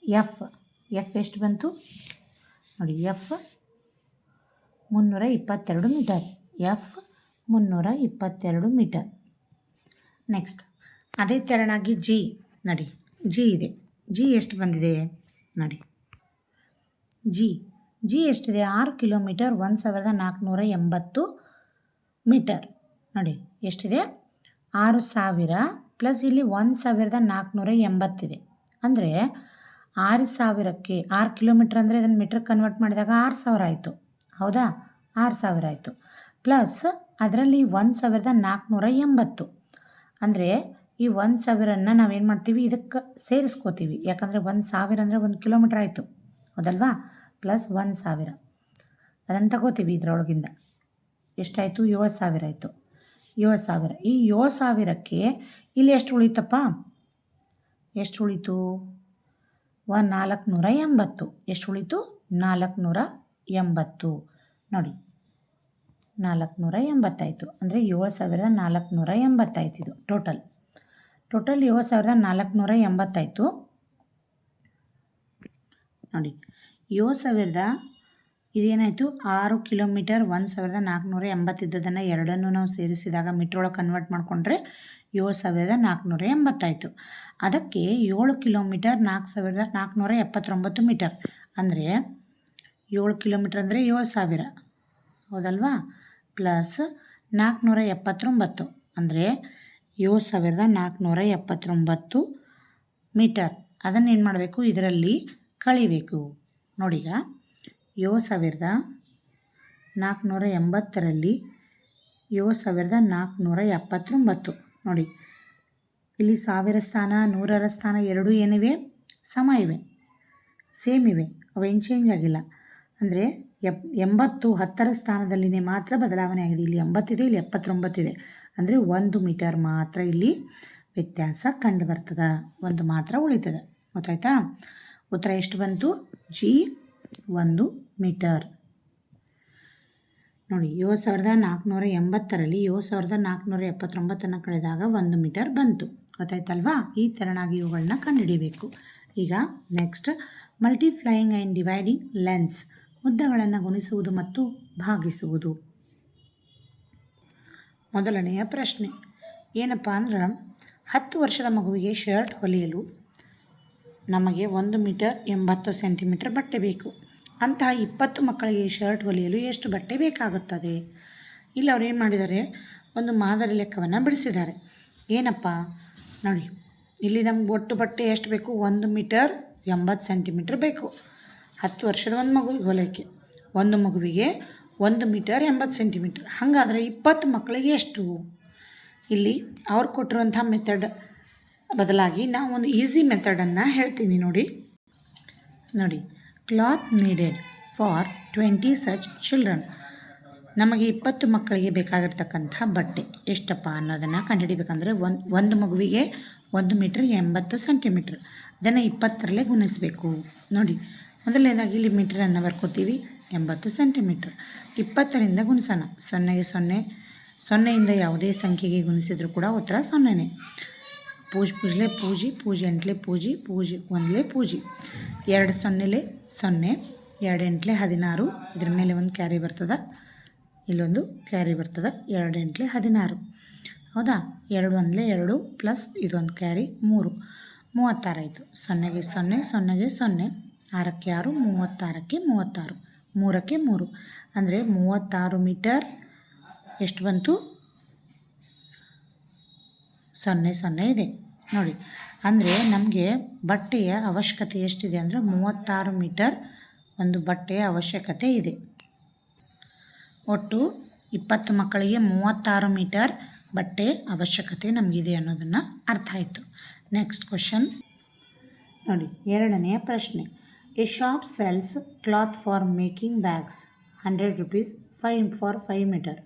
F ಎಷ್ಟು ಬಂತು ನೋಡಿ? F 322 metre. F 322 metre. Next ಅದೇ ತೆರನಾಗಿ ಜಿ ನೋಡಿ, ಜಿ ಇದೆ. ಜಿ ಎಷ್ಟು ಬಂದಿದೆ ನೋಡಿ? ಜಿ ಎಷ್ಟಿದೆ? 6 ಕಿಲೋಮೀಟರ್ 1480 ಮೀಟರ್. ನೋಡಿ ಎಷ್ಟಿದೆ? 6000 ಪ್ಲಸ್ ಇಲ್ಲಿ 1480 ಇದೆ. ಅಂದರೆ 6000ಕ್ಕೆ 6 ಕಿಲೋಮೀಟ್ರ್ ಅಂದರೆ ಇದನ್ನು ಮೀಟ್ರಿಗೆ ಕನ್ವರ್ಟ್ ಮಾಡಿದಾಗ 6000 ಆಯಿತು, ಹೌದಾ? 6000 ಆಯಿತು. ಪ್ಲಸ್ ಅದರಲ್ಲಿ 1480 ಅಂದರೆ ಈ 1000ನ್ನು ನಾವೇನು ಮಾಡ್ತೀವಿ? ಇದಕ್ಕೆ ಸೇರಿಸ್ಕೋತೀವಿ. ಯಾಕಂದರೆ 1000 ಅಂದರೆ 1 ಕಿಲೋಮೀಟ್ರ್ ಆಯಿತು, ಹೌದಲ್ವಾ? ಪ್ಲಸ್ 1000 ಅದನ್ನು ತಗೋತೀವಿ ಇದರೊಳಗಿಂದ. ಎಷ್ಟಾಯಿತು? 7000 ಆಯಿತು. 7000. ಈ 7000ಕ್ಕೆ ಇಲ್ಲಿ ಎಷ್ಟು ಉಳಿತಪ್ಪ? ಎಷ್ಟು ಉಳಿತು? 480. ಎಷ್ಟು ಉಳಿತು? 480. ನೋಡಿ, 480 ಆಯಿತು. ಅಂದರೆ 7480 ಆಯಿತು. ಇದು ಟೋಟಲ್ 7480 ಆಯಿತು. ನೋಡಿ, 7000 ಇದೇನಾಯಿತು? 6 ಕಿಲೋಮೀಟರ್ 1480 ಇದ್ದದನ್ನು ಎರಡನ್ನೂ ನಾವು ಸೇರಿಸಿದಾಗ ಮೀಟ್ರೊಳಗೆ ಕನ್ವರ್ಟ್ ಮಾಡಿಕೊಂಡ್ರೆ 7480 ಆಯಿತು. ಅದಕ್ಕೆ 7 ಕಿಲೋಮೀಟರ್ 4479 ಮೀಟರ್. ಅಂದರೆ 7 ಕಿಲೋಮೀಟರ್ ಅಂದರೆ 7000, ಹೌದಲ್ವಾ? ಪ್ಲಸ್ 479 ಅಂದರೆ 7479 ಮೀಟರ್. ಅದನ್ನು ಏನು ಮಾಡಬೇಕು? ಇದರಲ್ಲಿ ಕಳಿಬೇಕು. ನೋಡೀಗ 7480ರಲ್ಲಿ 7479. ನೋಡಿ, ಇಲ್ಲಿ 1000 ಸ್ಥಾನ 100ರ ಸ್ಥಾನ ಎರಡೂ ಏನಿವೆ? ಸಮ ಇವೆ, ಸೇಮ್ ಇವೆ, ಅವೇನು ಚೇಂಜ್ ಆಗಿಲ್ಲ. ಅಂದರೆ 80 10ರ ಸ್ಥಾನದಲ್ಲಿನೇ ಮಾತ್ರ ಬದಲಾವಣೆ ಆಗಿದೆ. ಇಲ್ಲಿ 80 ಇದೆ, ಇಲ್ಲಿ 79 ಇದೆ. ಅಂದರೆ 1 ಮೀಟರ್ ಮಾತ್ರ ಇಲ್ಲಿ ವ್ಯತ್ಯಾಸ ಕಂಡು ಬರ್ತದೆ, 1 ಮಾತ್ರ ಉಳಿತದೆ. ಗೊತ್ತಾಯ್ತಾ? ಉತ್ತರ ಎಷ್ಟು ಬಂತು? G 1 metre. ನೋಡಿ, 7480ರಲ್ಲಿ 7479 ಕಳೆದಾಗ 1 ಮೀಟರ್ ಬಂತು. ಗೊತ್ತಾಯ್ತಲ್ವಾ? ಈ ತೆರನಾಗಿ ಇವುಗಳನ್ನ ಕಂಡುಹಿಡಿಬೇಕು. ಈಗ next multiplying and dividing lens, ಉದ್ದಗಳನ್ನು ಗುಣಿಸುವುದು ಮತ್ತು ಭಾಗಿಸುವುದು. ಮೊದಲನೆಯ ಪ್ರಶ್ನೆ ಏನಪ್ಪ ಅಂದ್ರೆ, 10 ವರ್ಷದ ಮಗುವಿಗೆ ಶರ್ಟ್ ಹೊಲಿಯಲು ನಮಗೆ 1 ಮೀಟರ್ 80 ಸೆಂಟಿಮೀಟರ್ ಬಟ್ಟೆ ಬೇಕು. ಅಂತಹ 20 ಮಕ್ಕಳಿಗೆ ಶರ್ಟ್ ಹೊಲಿಯಲು ಎಷ್ಟು ಬಟ್ಟೆ ಬೇಕಾಗುತ್ತದೆ? ಇಲ್ಲಿ ಅವ್ರು ಏನು ಮಾಡಿದ್ದಾರೆ, ಒಂದು ಮಾದರಿ ಲೆಕ್ಕವನ್ನು ಬಿಡಿಸಿದ್ದಾರೆ. ಏನಪ್ಪ ನೋಡಿ, ಇಲ್ಲಿ ನಮ್ಗೆ ಒಟ್ಟು ಬಟ್ಟೆ ಎಷ್ಟು ಬೇಕು? 1 ಮೀಟರ್ 80 ಸೆಂಟಿಮೀಟ್ರ್ ಬೇಕು. 10 ವರ್ಷದ ಒಂದು ಮಗುವಿಗೆ ಹೊಲಿಯೋಕ್ಕೆ ಒಂದು ಮಗುವಿಗೆ 1 ಮೀಟರ್ 80 ಸೆಂಟಿಮೀಟ್ರ್. ಹಾಗಾದರೆ 20 ಮಕ್ಕಳಿಗೆ ಎಷ್ಟು? ಇಲ್ಲಿ ಅವ್ರು ಕೊಟ್ಟಿರುವಂಥ ಮೆಥಡ್ ಬದಲಾಗಿ ನಾವು ಒಂದು ಈಸಿ ಮೆಥಡನ್ನು ಹೇಳ್ತೀನಿ ನೋಡಿ. Cloth needed for 20 such children. ನಮಗೆ 20 ಮಕ್ಕಳಿಗೆ ಬೇಕಾಗಿರ್ತಕ್ಕಂಥ ಬಟ್ಟೆ ಎಷ್ಟಪ್ಪ ಅನ್ನೋದನ್ನು ಕಂಡುಹಿಡಿಬೇಕಂದ್ರೆ ಒಂದು ಮಗುವಿಗೆ 1 ಮೀಟರ್ 80 ಸೆಂಟಿಮೀಟ್ರ್. ಅದನ್ನು 20ರಲ್ಲೇ ಗುಣಿಸಬೇಕು. ನೋಡಿ, ಮೊದಲನೇದಾಗಿ ಇಲ್ಲಿ ಮೀಟ್ರನ್ನು ಬರ್ಕೋತೀವಿ. 80 ಸೆಂಟಿಮೀಟ್ರ್ 20ರಿಂದ ಗುಣಿಸೋಣ. 0ಗೆ 0, 0ಯಿಂದ ಯಾವುದೇ ಸಂಖ್ಯೆಗೆ ಗುಣಿಸಿದರೂ ಕೂಡ ಉತ್ತರ 0ನೇ. ಪೂಜ್ಲೆ ಪೂಜಿ, ಪೂಜಿ ಎಂಟ್ಲೆ ಪೂಜಿ, ಪೂಜಿ ಒಂದ್ಲೆ ಪೂಜಿ. 2 0ಲೆ 0, 2 8ಲೆ 16. ಇದ್ರ ಮೇಲೆ ಒಂದು ಕ್ಯಾರಿ ಬರ್ತದೆ, ಇಲ್ಲೊಂದು ಕ್ಯಾರಿ ಬರ್ತದೆ. 2 8ಲೆ 16, ಹೌದಾ? 2 1ಲೆ 2 ಪ್ಲಸ್ ಇದೊಂದು ಕ್ಯಾರಿ 3, 36 ಆಯಿತು. 0ಗೆ 0, 0ಗೆ 0, 6ಕ್ಕೆ 6, 36ಕ್ಕೆ 36, 3ಕ್ಕೆ 3 ಅಂದರೆ 36 ಮೀಟರ್ ಎಷ್ಟು ಬಂತು? 0 0 ಇದೆ ನೋಡಿ. ಅಂದರೆ ನಮಗೆ ಬಟ್ಟೆಯ ಅವಶ್ಯಕತೆ ಎಷ್ಟಿದೆ ಅಂದರೆ 36 ಮೀಟರ್ ಒಂದು ಬಟ್ಟೆಯ ಅವಶ್ಯಕತೆ ಇದೆ. ಒಟ್ಟು 20 ಮಕ್ಕಳಿಗೆ 36 ಮೀಟರ್ ಬಟ್ಟೆ ಅವಶ್ಯಕತೆ ನಮಗಿದೆ ಅನ್ನೋದನ್ನು ಅರ್ಥ ಆಯಿತು. ನೆಕ್ಸ್ಟ್ ಕ್ವಶನ್ ನೋಡಿ, 2ನೆಯ ಪ್ರಶ್ನೆ. A shop sells cloth for making bags 100 rupees 5 metre.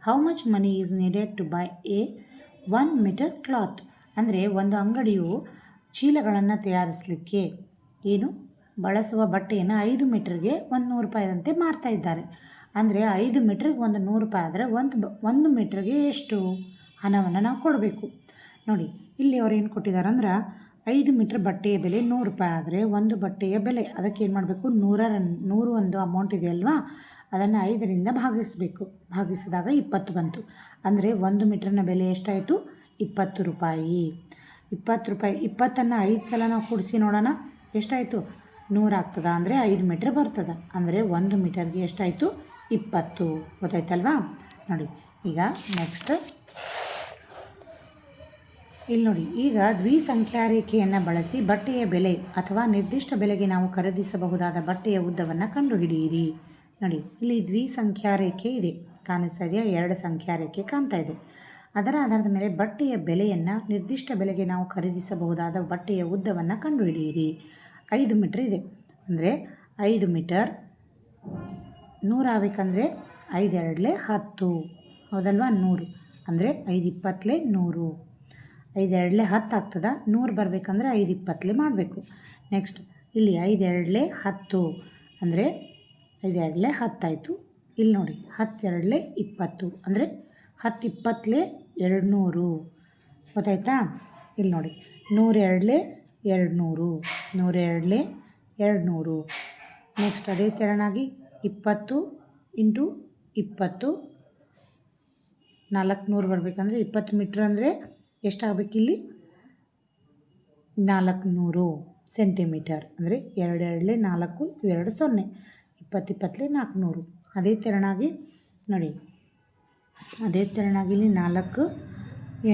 How much money is needed to buy a 1 metre cloth? ಅಂದರೆ ಒಂದು ಅಂಗಡಿಯು ಚೀಲಗಳನ್ನು ತಯಾರಿಸಲಿಕ್ಕೆ ಬಳಸುವ ಬಟ್ಟೆಯನ್ನು 5 ಮೀಟರ್ಗೆ 100 ರೂಪಾಯಿದಂತೆ ಮಾರ್ತಾ ಇದ್ದಾರೆ. ಅಂದರೆ 5 ಮೀಟ್ರಿಗೆ ಒಂದು 100 ರೂಪಾಯಿ ಆದರೆ 1 ಮೀಟ್ರಿಗೆ ಎಷ್ಟು ಹಣವನ್ನು ನಾವು ಕೊಡಬೇಕು? ನೋಡಿ, ಇಲ್ಲಿ ಅವ್ರು ಏನು ಕೊಟ್ಟಿದ್ದಾರೆ ಅಂದ್ರೆ 5 ಮೀಟ್ರ್ ಬಟ್ಟೆಯ ಬೆಲೆ 100 ರೂಪಾಯಿ ಆದರೆ ಒಂದು ಬಟ್ಟೆಯ ಬೆಲೆ ಅದಕ್ಕೆ ಏನು ಮಾಡಬೇಕು? 100 ಒಂದು ಅಮೌಂಟ್ ಇದೆ ಅಲ್ವಾ, ಅದನ್ನು 5ರಿಂದ ಭಾಗಿಸಬೇಕು. ಭಾಗಿಸಿದಾಗ 20 ಬಂತು. ಅಂದರೆ 1 ಮೀಟ್ರಿನ ಬೆಲೆ ಎಷ್ಟಾಯಿತು? 20 ರೂಪಾಯಿ. 20 ರೂಪಾಯಿ 20ಅನ್ನು 5 ಸಲ ನಾವು ಕೂಡಿಸಿ ನೋಡೋಣ ಎಷ್ಟಾಯಿತು? 100 ಆಗ್ತದೆ. ಅಂದರೆ 5 ಮೀಟ್ರ್ ಬರ್ತದೆ. ಅಂದರೆ 1 ಮೀಟರ್ಗೆ ಎಷ್ಟಾಯಿತು? 20. ಗೊತ್ತಾಯ್ತಲ್ವಾ? ನೋಡಿ, ಈಗ ನೆಕ್ಸ್ಟ್ ಇಲ್ಲಿ ನೋಡಿ, ಈಗ ದ್ವಿಸಂಖ್ಯಾ ರೇಖೆಯನ್ನು ಬಳಸಿ ಬಟ್ಟೆಯ ಬೆಲೆ ಅಥವಾ ನಿರ್ದಿಷ್ಟ ಬೆಲೆಗೆ ನಾವು ಖರೀದಿಸಬಹುದಾದ ಬಟ್ಟೆಯ ಉದ್ದವನ್ನು ಕಂಡುಹಿಡಿಯಿರಿ. ನೋಡಿ, ಇಲ್ಲಿ ದ್ವಿಸಂಖ್ಯಾ ರೇಖೆ ಇದೆ, ಕಾಣಿಸ್ತಾ ಇದೆಯಾ? 2 ಸಂಖ್ಯಾ ರೇಖೆ ಕಾಣ್ತಾ ಇದೆ. ಅದರ ಆಧಾರದ ಮೇಲೆ ಬಟ್ಟೆಯ ಬೆಲೆಯನ್ನು, ನಿರ್ದಿಷ್ಟ ಬೆಲೆಗೆ ನಾವು ಖರೀದಿಸಬಹುದಾದ ಬಟ್ಟೆಯ ಉದ್ದವನ್ನು ಕಂಡುಹಿಡಿಯಿರಿ. 5 ಮೀಟ್ರ್ ಇದೆ ಅಂದರೆ 5 ಮೀಟರ್ 100 ಆಗಬೇಕಂದ್ರೆ 5 2ಲೆ 10, ಹೌದಲ್ವಾ? 100 ಅಂದರೆ 5 20ಲೆ 100, 5 2ಲೆ 10 ಆಗ್ತದೆ. 100 ಬರಬೇಕಂದ್ರೆ 5 20ಲೆ ಮಾಡಬೇಕು. ನೆಕ್ಸ್ಟ್ ಇಲ್ಲಿ 5 2ಲೆ 10 ಅಂದರೆ 5 2ಲೆ 10 ಆಯಿತು. ಇಲ್ಲಿ ನೋಡಿ 10 2ಲೆ 20 ಅಂದರೆ 10 20ಲೆ 200. ಗೊತ್ತಾಯ್ತಾ? ಇಲ್ಲಿ ನೋಡಿ 100 2ಲೆ 200, 100 2ಲೆ 200. ನೆಕ್ಸ್ಟ್ ಅದೇ ತೆರನಾಗಿ 20 ಇಂಟು 20 400 ಬರಬೇಕಂದ್ರೆ 20 ಮೀಟ್ರ್ ಅಂದರೆ ಎಷ್ಟಾಗಬೇಕಿಲ್ಲಿ? 400 ಸೆಂಟಿಮೀಟರ್. ಅಂದರೆ 2 2ಲೆ 4, 2 0, 20 20ಲೆ 400. ಅದೇ ತೆರನಾಗಿ ನೋಡಿ, ಅದೇ ತೆರನಾಗಿ ಇಲ್ಲಿ 4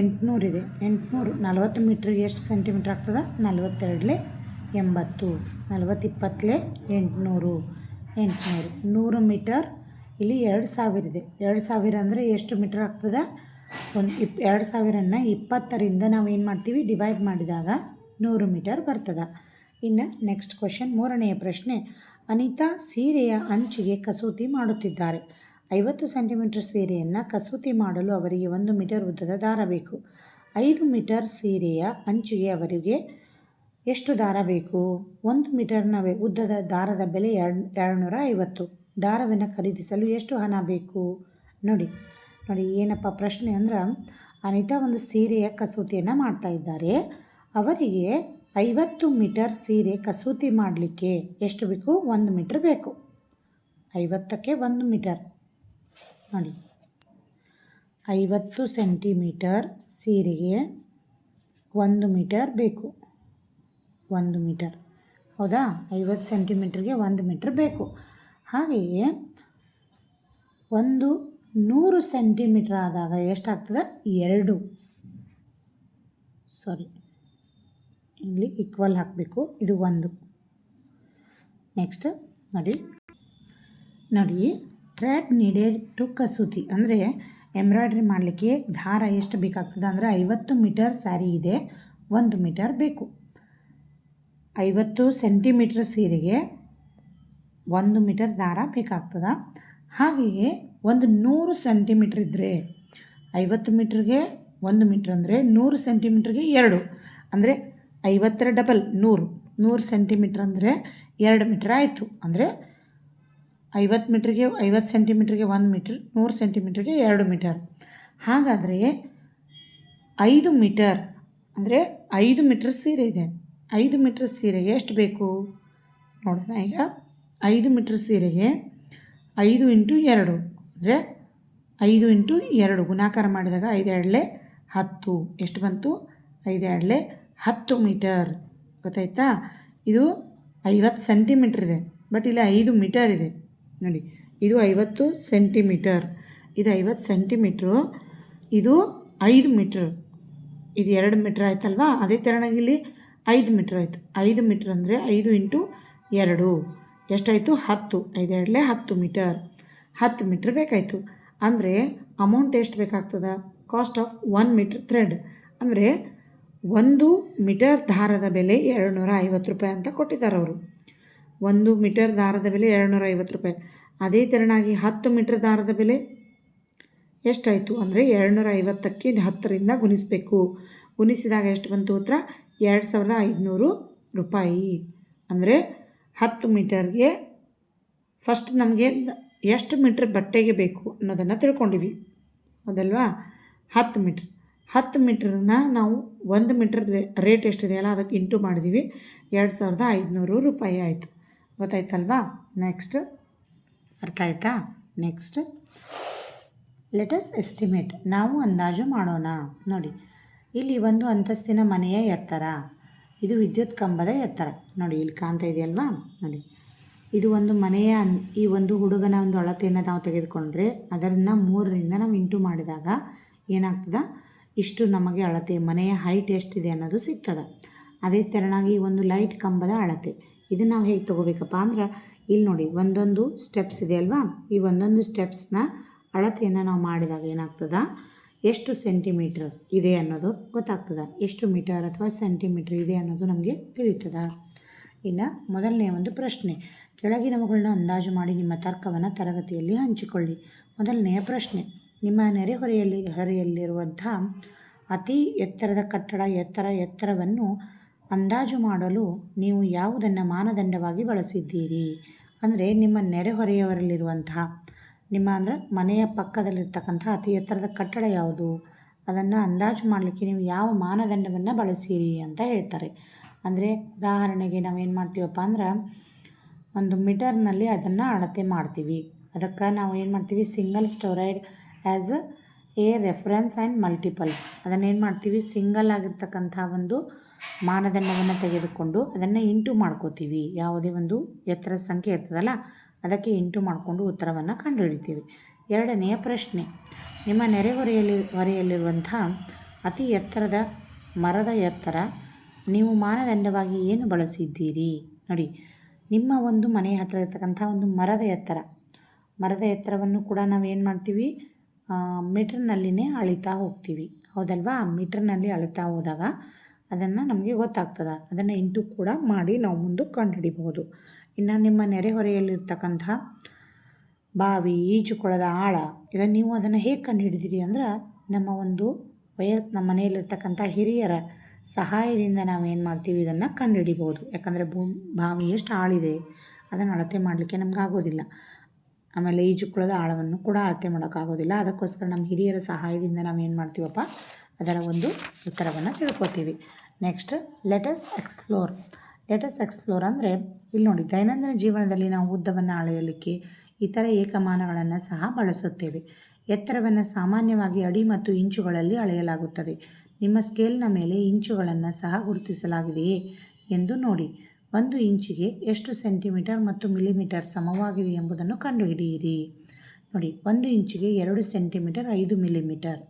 800 ಇದೆ. 800 40 ಮೀಟ್ರಿಗೆ ಎಷ್ಟು ಸೆಂಟಿಮೀಟ್ರ್ ಆಗ್ತದೆ? 42ಲೆ 80, 40 20ಲೆ 800, 100 ಮೀಟರ್. ಇಲ್ಲಿ 2000 ಇದೆ. 2000 ಅಂದರೆ ಎಷ್ಟು ಮೀಟ್ರ್ ಆಗ್ತದೆ? 2000ನ್ನು 20ರಿಂದ ನಾವು ಏನು ಮಾಡ್ತೀವಿ? ಡಿವೈಡ್ ಮಾಡಿದಾಗ 100 ಮೀಟರ್ ಬರ್ತದೆ. ಇನ್ನು ನೆಕ್ಸ್ಟ್ ಕ್ವಶನ್, 3ನೆಯ ಪ್ರಶ್ನೆ. ಅನಿತಾ ಸೀರೆಯ ಅಂಚಿಗೆ ಕಸೂತಿ ಮಾಡುತ್ತಿದ್ದಾರೆ. 50 ಸೆಂಟಿಮೀಟರ್ ಸೀರೆಯನ್ನು ಕಸೂತಿ ಮಾಡಲು ಅವರಿಗೆ 1 ಮೀಟರ್ ಉದ್ದದ ದಾರ ಬೇಕು. 5 ಮೀಟರ್ ಸೀರೆಯ ಅಂಚಿಗೆ ಅವರಿಗೆ ಎಷ್ಟು ದಾರ ಬೇಕು? 1 ಮೀಟರ್ನ ಉದ್ದದ ದಾರದ ಬೆಲೆ 250. ದಾರವನ್ನು ಖರೀದಿಸಲು ಎಷ್ಟು ಹಣ ಬೇಕು? ನೋಡಿ ಏನಪ್ಪ ಪ್ರಶ್ನೆ ಅಂದ್ರೆ, ಅನಿತಾ ಒಂದು ಸೀರೆಯ ಕಸೂತಿಯನ್ನು ಮಾಡ್ತಾ ಇದ್ದಾರೆ. ಅವರಿಗೆ 50 ಮೀಟರ್ ಸೀರೆ ಕಸೂತಿ ಮಾಡಲಿಕ್ಕೆ ಎಷ್ಟು ಬೇಕು? 1 ಮೀಟ್ರ್ ಬೇಕು. 50ಕ್ಕೆ 1 ಮೀಟರ್. ನೋಡಿ, 50 ಸೆಂಟಿಮೀಟರ್ ಸೀರೆಗೆ 1 ಮೀಟರ್ ಬೇಕು. 1 ಮೀಟರ್, ಹೌದಾ? 50 ಸೆಂಟಿಮೀಟ್ರಿಗೆ 1 ಮೀಟ್ರ್ ಬೇಕು. ಹಾಗೆಯೇ ಒಂದು 100 ಸೆಂಟಿಮೀಟ್ರ್ ಆದಾಗ ಎಷ್ಟಾಗ್ತದೆ? 2 ಇಲ್ಲಿ ಈಕ್ವಲ್ ಹಾಕಬೇಕು. ಇದು 1. ನೆಕ್ಸ್ಟ್ ನೋಡಿ ಥ್ರೆಡ್ ನೀಡೆಡ್ ಟು ಕಸೂತಿ ಅಂದರೆ ಎಂಬ್ರಾಯ್ಡ್ರಿ ಮಾಡಲಿಕ್ಕೆ ದಾರ ಎಷ್ಟು ಬೇಕಾಗ್ತದೆ ಅಂದರೆ 50 ಮೀಟರ್ ಸ್ಯಾರಿ ಇದೆ, 1 ಮೀಟರ್ ಬೇಕು. 50 ಸೆಂಟಿಮೀಟ್ರ್ ಸೀರೆಗೆ 1 ಮೀಟರ್ ದಾರ ಬೇಕಾಗ್ತದೆ. ಹಾಗೆಯೇ ಒಂದು 100 ಸೆಂಟಿಮೀಟ್ರ್ ಇದ್ದರೆ 50 ಮೀಟ್ರಿಗೆ 1 ಮೀಟ್ರ್ ಅಂದರೆ 100 ಸೆಂಟಿಮೀಟ್ರಿಗೆ 2 ಅಂದರೆ 50ರ ಡಬಲ್ 100 ಸೆಂಟಿಮೀಟ್ರ್ ಅಂದರೆ 2 ಮೀಟ್ರ್ ಆಯಿತು. ಅಂದರೆ 50 ಮೀಟ್ರಿಗೆ 50 ಸೆಂಟಿಮೀಟ್ರಿಗೆ 1 ಮೀಟ್ರ್, 100 ಸೆಂಟಿಮೀಟ್ರಿಗೆ 2 ಮೀಟರ್. ಹಾಗಾದರೆ 5 ಮೀಟರ್ ಅಂದರೆ 5 ಮೀಟ್ರ್ ಸೀರೆ ಇದೆ. 5 ಮೀಟ್ರ್ ಸೀರೆಗೆ ಎಷ್ಟು ಬೇಕು ನೋಡೋಣ. ಈಗ 5 ಮೀಟ್ರ್ ಸೀರೆಗೆ 5 × 2 ಅಂದರೆ 5 × 2 ಗುಣಾಕಾರ ಮಾಡಿದಾಗ 5 2 10 ಎಷ್ಟು ಬಂತು? 5 2 10 ಮೀಟರ್. ಗೊತ್ತಾಯ್ತಾ? ಇದು 50 ಸೆಂಟಿಮೀಟ್ರ್ ಇದೆ, ಬಟ್ ಇಲ್ಲಿ 5 ಮೀಟರ್ ಇದೆ. ನೋಡಿ, ಇದು 50 ಸೆಂಟಿಮೀಟರ್, ಇದು 50 ಸೆಂಟಿಮೀಟ್ರು, ಇದು 5 ಮೀಟ್ರ್, ಇದು 2 ಮೀಟ್ರ್ ಆಯ್ತಲ್ವಾ? ಅದೇ ಥರನಾಗಿ ಇಲ್ಲಿ 5 ಮೀಟ್ರ್ ಆಯಿತು. 5 ಮೀಟ್ರ್ ಅಂದರೆ 5 × 2 ಎಷ್ಟಾಯಿತು? 10. 5 2 10 ಮೀಟರ್. 10 ಮೀಟ್ರ್ ಬೇಕಾಯಿತು. ಅಂದರೆ ಅಮೌಂಟ್ ಎಷ್ಟು ಬೇಕಾಗ್ತದೆ? ಕಾಸ್ಟ್ ಆಫ್ 1 ಮೀಟ್ರ್ ಥ್ರೆಡ್ ಅಂದರೆ 1 ಮೀಟರ್ ದಾರದ ಬೆಲೆ 250 ರೂಪಾಯಿ ಅಂತ ಕೊಟ್ಟಿದ್ದಾರೆ ಅವರು. 1 ಮೀಟರ್ ದಾರದ ಬೆಲೆ 250 ರೂಪಾಯಿ. ಅದೇ ಥರನಾಗಿ 10 ಮೀಟ್ರ್ ದಾರದ ಬೆಲೆ ಎಷ್ಟಾಯಿತು ಅಂದರೆ 250ಕ್ಕೆ 10ರಿಂದ ಗುಣಿಸಬೇಕು. ಗುಣಿಸಿದಾಗ ಎಷ್ಟು ಬಂತು ಉತ್ತರ? 2500 ರೂಪಾಯಿ. ಅಂದರೆ 10 ಮೀಟರ್ಗೆ ಫಸ್ಟ್ ನಮಗೆ ಎಷ್ಟು ಮೀಟ್ರ್ ಬಟ್ಟೆಗೆ ಬೇಕು ಅನ್ನೋದನ್ನು ತಿಳ್ಕೊಂಡಿವಿ, ಹೌದಲ್ವಾ? 10 ಮೀಟ್ರ್. 10 ಮೀಟ್ರನ್ನ ನಾವು 1 ಮೀಟ್ರ್ ರೇಟ್ ಎಷ್ಟಿದೆಯಲ್ಲ ಅದಕ್ಕೆ ಇಂಟು ಮಾಡಿದ್ದೀವಿ. 2500 ರೂಪಾಯಿ ಆಯಿತು. ಗೊತ್ತಾಯ್ತಲ್ವಾ? ನೆಕ್ಸ್ಟ್ ಅರ್ಥ ಆಯ್ತಾ? ನೆಕ್ಸ್ಟ್ ಲೆಟಸ್ ಎಸ್ಟಿಮೇಟ್, ನಾವು ಅಂದಾಜು ಮಾಡೋಣ. ನೋಡಿ, ಇಲ್ಲಿ ಒಂದು ಅಂತಸ್ತಿನ ಮನೆಯ ಎತ್ತರ, ಇದು ವಿದ್ಯುತ್ ಕಂಬದ ಎತ್ತರ. ನೋಡಿ, ಇಲ್ಲಿ ಕಾಣ್ತಾ ಇದೆಯಲ್ವಾ? ನೋಡಿ, ಇದು ಒಂದು ಮನೆಯ ಈ ಒಂದು ಹುಡುಗನ ಒಂದು ಅಳತೆಯನ್ನು ನಾವು ತೆಗೆದುಕೊಂಡ್ರೆ ಅದನ್ನು 3ರಿಂದ ನಾವು ಇಂಟು ಮಾಡಿದಾಗ ಏನಾಗ್ತದೆ? ಇಷ್ಟು ನಮಗೆ ಅಳತೆ ಮನೆಯ ಹೈಟ್ ಎಷ್ಟಿದೆ ಅನ್ನೋದು ಸಿಗ್ತದೆ. ಅದೇ ಥರನಾಗಿ ಒಂದು ಲೈಟ್ ಕಂಬದ ಅಳತೆ, ಇದನ್ನು ನಾವು ಹೇಗೆ ತೊಗೋಬೇಕಪ್ಪ ಅಂದ್ರೆ ಇಲ್ಲಿ ನೋಡಿ ಒಂದೊಂದು ಸ್ಟೆಪ್ಸ್ ಇದೆ ಅಲ್ವಾ? ಈ ಒಂದೊಂದು ಸ್ಟೆಪ್ಸ್ನ ಅಳತೆಯನ್ನು ನಾವು ಮಾಡಿದಾಗ ಏನಾಗ್ತದೆ? ಎಷ್ಟು ಸೆಂಟಿಮೀಟ್ರ್ ಇದೆ ಅನ್ನೋದು ಗೊತ್ತಾಗ್ತದೆ. ಎಷ್ಟು ಮೀಟರ್ ಅಥವಾ ಸೆಂಟಿಮೀಟ್ರ್ ಇದೆ ಅನ್ನೋದು ನಮಗೆ ತಿಳಿತದೆ. ಇನ್ನು ಮೊದಲನೇ ಒಂದು ಪ್ರಶ್ನೆ, ಕೆಳಗಿನವುಗಳನ್ನ ಅಂದಾಜು ಮಾಡಿ ನಿಮ್ಮ ತರ್ಕವನ್ನು ತರಗತಿಯಲ್ಲಿ ಹಂಚಿಕೊಳ್ಳಿ. ಮೊದಲನೆಯ ಪ್ರಶ್ನೆ, ನಿಮ್ಮ ನೆರೆಹೊರೆಯಲ್ಲಿರುವಂಥ ಅತಿ ಎತ್ತರದ ಕಟ್ಟಡ ಎತ್ತರವನ್ನು ಅಂದಾಜು ಮಾಡಲು ನೀವು ಯಾವುದನ್ನು ಮಾನದಂಡವಾಗಿ ಬಳಸಿದ್ದೀರಿ? ಅಂದರೆ ನಿಮ್ಮ ನೆರೆಹೊರೆಯವರಲ್ಲಿರುವಂತಹ ನಿಮ್ಮ ಅಂದರೆ ಮನೆಯ ಪಕ್ಕದಲ್ಲಿರ್ತಕ್ಕಂಥ ಅತಿ ಎತ್ತರದ ಕಟ್ಟಡ ಯಾವುದು, ಅದನ್ನು ಅಂದಾಜು ಮಾಡಲಿಕ್ಕೆ ನೀವು ಯಾವ ಮಾನದಂಡವನ್ನು ಬಳಸಿರಿ ಅಂತ ಹೇಳ್ತಾರೆ. ಅಂದರೆ ಉದಾಹರಣೆಗೆ ನಾವೇನು ಮಾಡ್ತೀವಪ್ಪ ಅಂದ್ರೆ ಒಂದು ಮೀಟರ್ನಲ್ಲಿ ಅದನ್ನು ಅಳತೆ ಮಾಡ್ತೀವಿ. ಅದಕ್ಕೆ ನಾವು ಏನು ಮಾಡ್ತೀವಿ? Single storeyed as a reference and multiples, ಅದನ್ನೇನು ಮಾಡ್ತೀವಿ? ಸಿಂಗಲ್ ಆಗಿರ್ತಕ್ಕಂಥ ಒಂದು ಮಾನದಂಡವನ್ನು ತೆಗೆದುಕೊಂಡು ಅದನ್ನು ಇಂಟು ಮಾಡ್ಕೋತೀವಿ. ಯಾವುದೇ ಒಂದು ಎತ್ತರ ಸಂಖ್ಯೆ ಇರ್ತದಲ್ಲ ಅದಕ್ಕೆ ಇಂಟು ಮಾಡಿಕೊಂಡು ಉತ್ತರವನ್ನು ಕಂಡುಹಿಡಿತೀವಿ. ಎರಡನೆಯ ಪ್ರಶ್ನೆ, ನಿಮ್ಮ ಹೊರೆಯಲ್ಲಿರುವಂಥ ಅತಿ ಎತ್ತರದ ಮರದ ಎತ್ತರ ನೀವು ಮಾನದಂಡವಾಗಿ ಏನು ಬಳಸಿದ್ದೀರಿ? ನೋಡಿ, ನಿಮ್ಮ ಒಂದು ಮನೆಯ ಹತ್ತಿರ ಇರ್ತಕ್ಕಂಥ ಒಂದು ಮರದ ಎತ್ತರವನ್ನು ಕೂಡ ನಾವು ಏನು ಮಾಡ್ತೀವಿ? ಮೀಟರ್ನಲ್ಲಿನೇ ಅಳಿತಾ ಹೋಗ್ತೀವಿ, ಹೌದಲ್ವಾ? ಮೀಟರ್ನಲ್ಲಿ ಅಳಿತಾ ಹೋದಾಗ ಅದನ್ನು ನಮಗೆ ಗೊತ್ತಾಗ್ತದೆ. ಅದನ್ನು ಇಂಟು ಕೂಡ ಮಾಡಿ ನಾವು ಮುಂದಕ್ಕೆ ಕಂಡುಹಿಡಿಬಹುದು. ಇನ್ನು ನಿಮ್ಮ ನೆರೆಹೊರೆಯಲ್ಲಿರ್ತಕ್ಕಂಥ ಬಾವಿ, ಈಜುಕೊಳದ ಆಳ, ಇದನ್ನು ನೀವು ಅದನ್ನು ಹೇಗೆ ಕಂಡುಹಿಡಿದಿರಿ ಅಂದ್ರೆ ನಮ್ಮ ಮನೆಯಲ್ಲಿರ್ತಕ್ಕಂಥ ಹಿರಿಯರ ಸಹಾಯದಿಂದ ನಾವೇನು ಮಾಡ್ತೀವಿ? ಇದನ್ನು ಕಂಡುಹಿಡಿಬೋದು. ಯಾಕಂದರೆ ಬಾವಿ ಎಷ್ಟು ಆಳಿದೆ ಅದನ್ನು ಅಳತೆ ಮಾಡಲಿಕ್ಕೆ ನಮ್ಗೆ ಆಗೋದಿಲ್ಲ. ಆಮೇಲೆ ಈಜುಕೊಳದ ಆಳವನ್ನು ಕೂಡ ಅಳತೆ ಮಾಡೋಕ್ಕಾಗೋದಿಲ್ಲ. ಅದಕ್ಕೋಸ್ಕರ ನಮ್ಮ ಹಿರಿಯರ ಸಹಾಯದಿಂದ ನಾವೇನು ಮಾಡ್ತೀವಪ್ಪ? ಅದರ ಒಂದು ಉತ್ತರವನ್ನು ತಿಳ್ಕೊತೀವಿ. ನೆಕ್ಸ್ಟ್ ಲೆಟಸ್ ಎಕ್ಸ್ಪ್ಲೋರ್ ಅಂದರೆ ಇಲ್ಲಿ ನೋಡಿ, ದೈನಂದಿನ ಜೀವನದಲ್ಲಿ ನಾವು ಉದ್ದವನ್ನು ಅಳೆಯಲಿಕ್ಕೆ ಇತರ ಏಕಮಾನಗಳನ್ನು ಸಹ ಬಳಸುತ್ತೇವೆ. ಎತ್ತರವನ್ನು ಸಾಮಾನ್ಯವಾಗಿ ಅಡಿ ಮತ್ತು ಇಂಚುಗಳಲ್ಲಿ ಅಳೆಯಲಾಗುತ್ತದೆ. ನಿಮ್ಮ ಸ್ಕೇಲ್ನ ಮೇಲೆ ಇಂಚುಗಳನ್ನು ಸಹ ಗುರುತಿಸಲಾಗಿದೆಯೇ ಎಂದು ನೋಡಿ. 1 ಇಂಚಿಗೆ ಎಷ್ಟು ಸೆಂಟಿಮೀಟರ್ ಮತ್ತು ಮಿಲಿಮೀಟರ್ ಸಮವಾಗಿದೆ ಎಂಬುದನ್ನು ಕಂಡುಹಿಡಿಯಿರಿ. ನೋಡಿ, 1 ಇಂಚಿಗೆ 2 ಸೆಂಟಿಮೀಟರ್ 5 ಮಿಲಿಮೀಟರ್.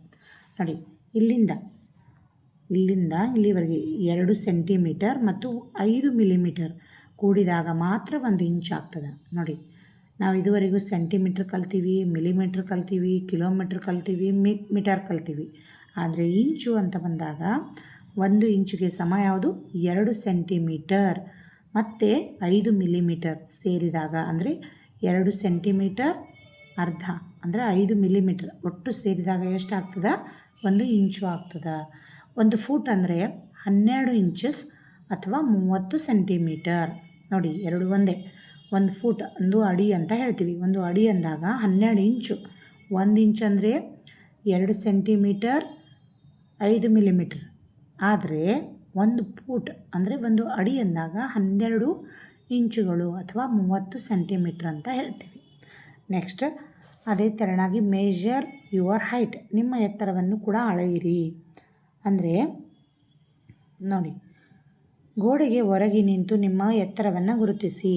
ನೋಡಿ, ಇಲ್ಲಿಂದ ಇಲ್ಲಿವರೆಗೆ 2 ಸೆಂಟಿಮೀಟರ್ ಮತ್ತು 5 ಮಿಲಿಮೀಟರ್ ಕೂಡಿದಾಗ ಮಾತ್ರ 1 ಇಂಚ್ ಆಗ್ತದೆ. ನೋಡಿ, ನಾವು ಇದುವರೆಗೂ ಸೆಂಟಿಮೀಟ್ರ್ ಕಲ್ತೀವಿ, ಮಿಲಿಮೀಟ್ರ್ ಕಲ್ತೀವಿ, ಕಿಲೋಮೀಟ್ರ್ ಕಲ್ತೀವಿ, ಮೀಟರ್ ಕಲ್ತೀವಿ. ಆದರೆ ಇಂಚು ಅಂತ ಬಂದಾಗ 1 ಇಂಚಿಗೆ ಸಮ ಯಾವುದು? 2 ಸೆಂಟಿಮೀಟರ್ ಮತ್ತು 5 ಮಿಲಿಮೀಟರ್ ಸೇರಿದಾಗ, ಅಂದರೆ 2 ಸೆಂಟಿಮೀಟರ್ ಅರ್ಧ ಅಂದರೆ 5 ಮಿಲಿಮೀಟರ್ ಒಟ್ಟು ಸೇರಿದಾಗ ಎಷ್ಟಾಗ್ತದೆ? 1 ಇಂಚು ಆಗ್ತದೆ. 1 ಫೂಟ್ ಅಂದರೆ 12 ಇಂಚಸ್ ಅಥವಾ 30 ಸೆಂಟಿಮೀಟರ್. ನೋಡಿ, ಎರಡು ಒಂದೇ. 1 ಫೂಟ್ ಒಂದು ಅಡಿ ಅಂತ ಹೇಳ್ತೀವಿ. 1 ಅಡಿ ಅಂದಾಗ 12 ಇಂಚು. 1 ಇಂಚ್ ಅಂದರೆ 2 ಸೆಂಟಿಮೀಟರ್ 5 ಮಿಲಿಮೀಟರ್. ಆದರೆ 1 ಫೂಟ್ ಅಂದರೆ 1 ಅಡಿ ಅಂದಾಗ 12 ಇಂಚುಗಳು ಅಥವಾ 30 ಸೆಂಟಿಮೀಟ್ರ್ ಅಂತ ಹೇಳ್ತೀವಿ. ನೆಕ್ಸ್ಟ್, ಅದೇ ಥರನಾಗಿ ಮೇಜರ್ ಯುವರ್ ಹೈಟ್, ನಿಮ್ಮ ಎತ್ತರವನ್ನು ಕೂಡ ಅಳೆಯಿರಿ. ಅಂದರೆ ನೋಡಿ, ಗೋಡೆಗೆ ಹೊರಗೆ ನಿಂತು ನಿಮ್ಮ ಎತ್ತರವನ್ನು ಗುರುತಿಸಿ.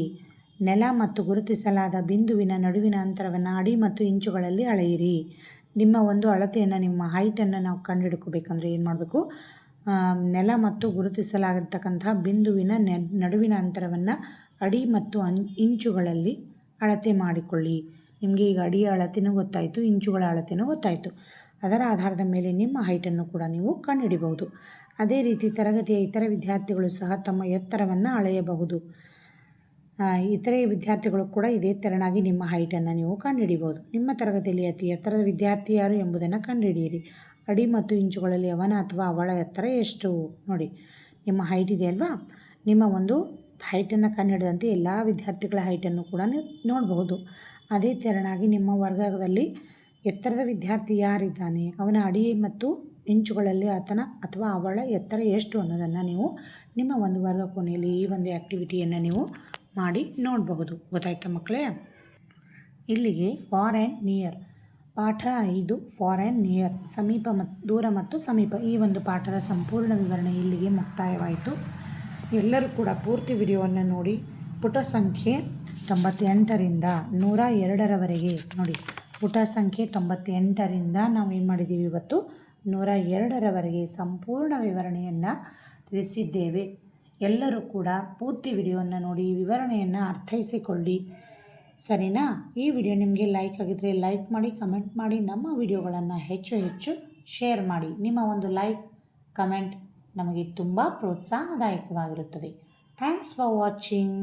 ನೆಲ ಮತ್ತು ಗುರುತಿಸಲಾದ ಬಿಂದುವಿನ ನಡುವಿನ ಅಂತರವನ್ನು ಅಡಿ ಮತ್ತು ಇಂಚುಗಳಲ್ಲಿ ಅಳೆಯಿರಿ. ನಿಮ್ಮ ಒಂದು ಅಳತೆಯನ್ನು, ನಿಮ್ಮ ಹೈಟನ್ನು ನಾವು ಕಂಡುಹಿಡ್ಕೋಬೇಕಂದ್ರೆ ಏನು ಮಾಡಬೇಕು? ನೆಲ ಮತ್ತು ಗುರುತಿಸಲಾಗಿರ್ತಕ್ಕಂತಹ ಬಿಂದುವಿನ ನಡುವಿನ ಅಂತರವನ್ನು ಅಡಿ ಮತ್ತು ಇಂಚುಗಳಲ್ಲಿ ಅಳತೆ ಮಾಡಿಕೊಳ್ಳಿ. ನಿಮಗೆ ಈಗ ಅಡಿಯ ಅಳತೆನೂ ಗೊತ್ತಾಯಿತು, ಇಂಚುಗಳ ಅಳತೆನೂ ಗೊತ್ತಾಯಿತು. ಅದರ ಆಧಾರದ ಮೇಲೆ ನಿಮ್ಮ ಹೈಟನ್ನು ಕೂಡ ನೀವು ಕಂಡುಹಿಡಿಬಹುದು. ಅದೇ ರೀತಿ ತರಗತಿಯ ಇತರ ವಿದ್ಯಾರ್ಥಿಗಳು ಸಹ ತಮ್ಮ ಎತ್ತರವನ್ನು ಅಳೆಯಬಹುದು. ಇತರೆ ವಿದ್ಯಾರ್ಥಿಗಳು ಕೂಡ ಇದೇ ತೆರನಾಗಿ ನಿಮ್ಮ ಹೈಟನ್ನು ನೀವು ಕಂಡುಹಿಡಿಬಹುದು. ನಿಮ್ಮ ತರಗತಿಯಲ್ಲಿ ಅತಿ ಎತ್ತರದ ವಿದ್ಯಾರ್ಥಿ ಯಾರು ಎಂಬುದನ್ನು ಕಂಡುಹಿಡಿಯಿರಿ. ಅಡಿ ಮತ್ತು ಇಂಚುಗಳಲ್ಲಿ ಅವನ ಅಥವಾ ಅವಳ ಎತ್ತರ ಎಷ್ಟು? ನೋಡಿ, ನಿಮ್ಮ ಹೈಟ್ ಇದೆ ಅಲ್ವಾ? ನಿಮ್ಮ ಒಂದು ಹೈಟನ್ನು ಕಂಡುಹಿಡಿದಂತೆ ಎಲ್ಲ ವಿದ್ಯಾರ್ಥಿಗಳ ಹೈಟನ್ನು ಕೂಡ ನೋಡಬಹುದು. ಅದೇ ತೆರನಾಗಿ ನಿಮ್ಮ ವರ್ಗದಲ್ಲಿ ಎತ್ತರದ ವಿದ್ಯಾರ್ಥಿ ಯಾರಿದ್ದಾನೆ, ಅವನ ಅಡಿ ಮತ್ತು ಇಂಚುಗಳಲ್ಲಿ ಆತನ ಅಥವಾ ಅವಳ ಎತ್ತರ ಎಷ್ಟು ಅನ್ನೋದನ್ನು ನೀವು ನಿಮ್ಮ ಒಂದು ವರ್ಗ ಕೋಣೆಯಲ್ಲಿ ಈ ಒಂದು ಆ್ಯಕ್ಟಿವಿಟಿಯನ್ನು ನೀವು ಮಾಡಿ ನೋಡಬಹುದು. ಗೊತ್ತಾಯ್ತಾ ಮಕ್ಕಳೇ? ಇಲ್ಲಿಗೆ ಫಾರ್ ಆ್ಯಂಡ್ ನಿಯರ್ ಪಾಠ 5 ಫಾರ್ ಆ್ಯಂಡ್ ನಿಯರ್, ಸಮೀಪ ಮತ್ತು ದೂರ ಮತ್ತು ಸಮೀಪ, ಈ ಒಂದು ಪಾಠದ ಸಂಪೂರ್ಣ ವಿವರಣೆ ಇಲ್ಲಿಗೆ ಮುಕ್ತಾಯವಾಯಿತು. ಎಲ್ಲರೂ ಕೂಡ ಪೂರ್ತಿ ವಿಡಿಯೋವನ್ನು ನೋಡಿ ಪುಟ ಸಂಖ್ಯೆ 98ರಿಂದ 102ರವರೆಗೆ ನೋಡಿ. ಪುಟ ಸಂಖ್ಯೆ 98ರಿಂದ ನಾವು ಏನು ಮಾಡಿದ್ದೀವಿ ಇವತ್ತು? 102ರವರೆಗೆ ಸಂಪೂರ್ಣ ವಿವರಣೆಯನ್ನು ತಿಳಿಸಿದ್ದೇವೆ. ಎಲ್ಲರೂ ಕೂಡ ಪೂರ್ತಿ ವಿಡಿಯೋವನ್ನು ನೋಡಿ ವಿವರಣೆಯನ್ನು ಅರ್ಥೈಸಿಕೊಳ್ಳಿ. ಸರಿನಾ? ಈ ವಿಡಿಯೋ ನಿಮಗೆ ಲೈಕ್ ಆಗಿದ್ದರೆ ಲೈಕ್ ಮಾಡಿ, ಕಮೆಂಟ್ ಮಾಡಿ, ನಮ್ಮ ವಿಡಿಯೋಗಳನ್ನು ಹೆಚ್ಚು ಶೇರ್ ಮಾಡಿ. ನಿಮ್ಮ ಒಂದು ಲೈಕ್, ಕಮೆಂಟ್ ನಮಗೆ ತುಂಬ ಪ್ರೋತ್ಸಾಹದಾಯಕವಾಗಿರುತ್ತದೆ. Thanks for watching.